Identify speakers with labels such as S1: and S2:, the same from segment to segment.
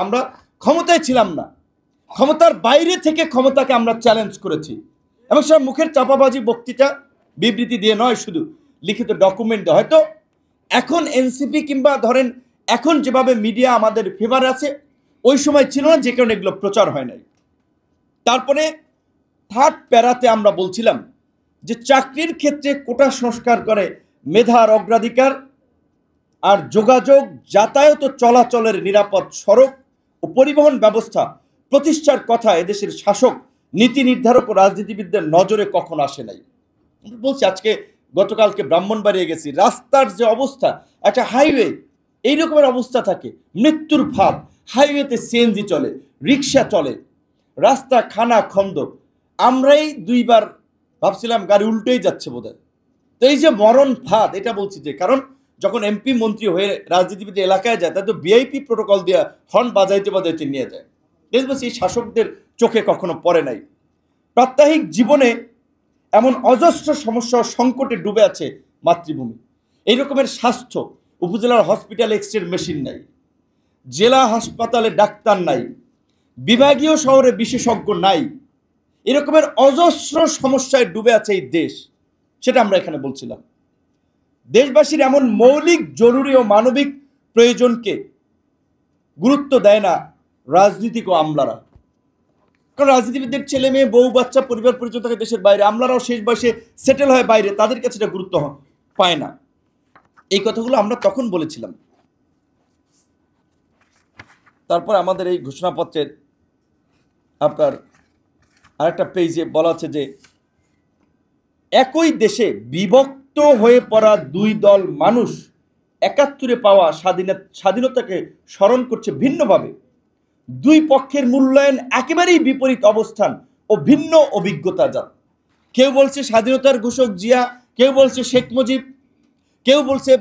S1: আমরা ক্ষমতায় ছিলাম না, ক্ষমতার বাইরে থেকে ক্ষমতাকে আমরা চ্যালেঞ্জ করেছি এবং সব মুখের চাপাবাজি বক্তৃতা বিবৃতি দিয়ে নয়, শুধু লিখিত ডকুমেন্ট হয়তো এখন এনসিপি কিংবা ধরেন এখন যেভাবে মিডিয়া আমাদের ফেভার আছে ওই সময় ছিল না, যে কারণে এগুলো প্রচার হয় নাই। তারপরে থার্ড প্যারাতে আমরা বলছিলাম যে চাকরির ক্ষেত্রে কোটা সংস্কার করে মেধার অগ্রাধিকার আর যোগাযোগ যাতায়াত চলাচলের নিরাপদ সড়ক ও পরিবহন ব্যবস্থা প্রতিষ্ঠার কথা এদেশের শাসক, নীতি নির্ধারক ও রাজনীতিবিদদের নজরে কখনো আসে নাই। বলছি আজকে গতকালকে ব্রাহ্মণবাড়িয়ে গেছি, রাস্তার যে অবস্থা, একটা হাইওয়ে এই রকমের অবস্থা থাকে, মৃত্যুর ফাঁদ। হাইওয়েতে সিএনজি চলে, রিক্সা চলে, রাস্তা খানা খন্দ। আমরাই দুইবার ভাবছিলাম গাড়ি উল্টেই যাচ্ছে বোধহয়। তো এই যে মরণ ফাঁদ, এটা বলছি যে কারণ যখন এমপি মন্ত্রী হয়ে রাজনীতিবিদ এলাকায় যায় তাদের তো ভিআইপি প্রোটোকল দিয়ে হর্ন বাজাইতে বাজাইতে নিয়ে যায়। এই শাসকদের চোখে কখনো পড়ে নাই। প্রাত্যহিক জীবনে এমন অজস্র সমস্যা সংকটে ডুবে আছে মাতৃভূমি। এই রকমের স্বাস্থ্য, উপজেলার হসপিটাল এক্সরে মেশিন নাই, জেলা হাসপাতালে ডাক্তার নাই, বিভাগীয় শহরে বিশেষজ্ঞ নাই, এরকমের অজস্র সমস্যায় ডুবে আছে এই দেশ। সেটা আমরা এখানে বলছিলাম। দেশবাসীর এমন মৌলিক জরুরি ও মানবিক প্রয়োজনকে গুরুত্ব দেয় না রাজনীতিক ও আমলারা। কারণ রাজনীতিবিদদের ছেলে মেয়ে, বউ বাচ্চা, পরিবার পরিচয় থাকে দেশের বাইরে, আমলারাও শেষ বয়সে সেটেল হয় বাইরে, তাদের কাছে এটা গুরুত্ব পায় না। এই কথাগুলো আমরা তখন বলেছিলাম। তারপর আমাদের এই ঘোষণাপত্রের আপনার আরেকটা পেজে বলা আছে যে একই দেশে বিভক্ত হয়ে পড়া দুই দল মানুষ ৭১-এ পাওয়া স্বাধীনতাকে স্মরণ করছে ভিন্নভাবে। দুই পক্ষের মূল্যায়ন একেবারেই বিপরীত অবস্থান ও ভিন্ন অভিজ্ঞতা যার। কেউ বলছে স্বাধীনতার ঘোষক জিয়া, কেউ বলছে শেখ মুজিব, কেউ বলছে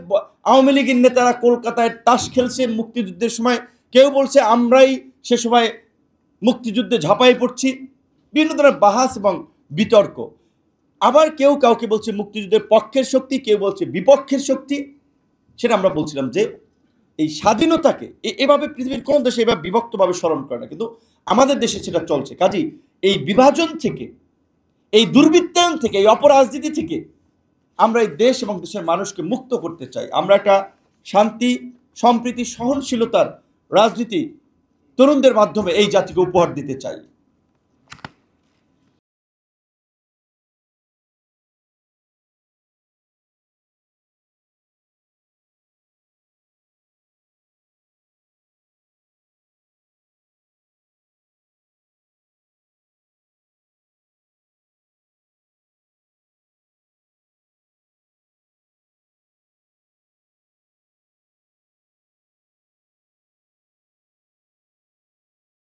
S1: আওয়ামী লীগের নেতারা কলকাতায় তাস খেলছে মুক্তিযুদ্ধের সময়, কেউ বলছে আমরাই সে সময় মুক্তিযুদ্ধে ঝাঁপাই পড়ছি। বিভিন্ন ধরনের বাহাস এবং বিতর্ক। আবার কেউ কাউকে বলছে মুক্তিযুদ্ধের পক্ষের শক্তি, কেউ বলছে বিপক্ষের শক্তি। সেটা আমরা বলছিলাম যে এই স্বাধীনতাকে এভাবে পৃথিবীর কোন দেশে এভাবে বিভক্তভাবে স্মরণ করে না, কিন্তু আমাদের দেশে সেটা চলছে। কাজেই এই বিভাজন থেকে, এই দুর্বৃত্তায়ন থেকে, এই অপরাজনীতি থেকে আমরা এই দেশ এবং দেশের মানুষকে মুক্ত করতে চাই। আমরা একটা শান্তি, সম্প্রীতি, সহনশীলতার রাজনীতি তরুণদের মাধ্যমে এই জাতিকে উপহার দিতে চাই।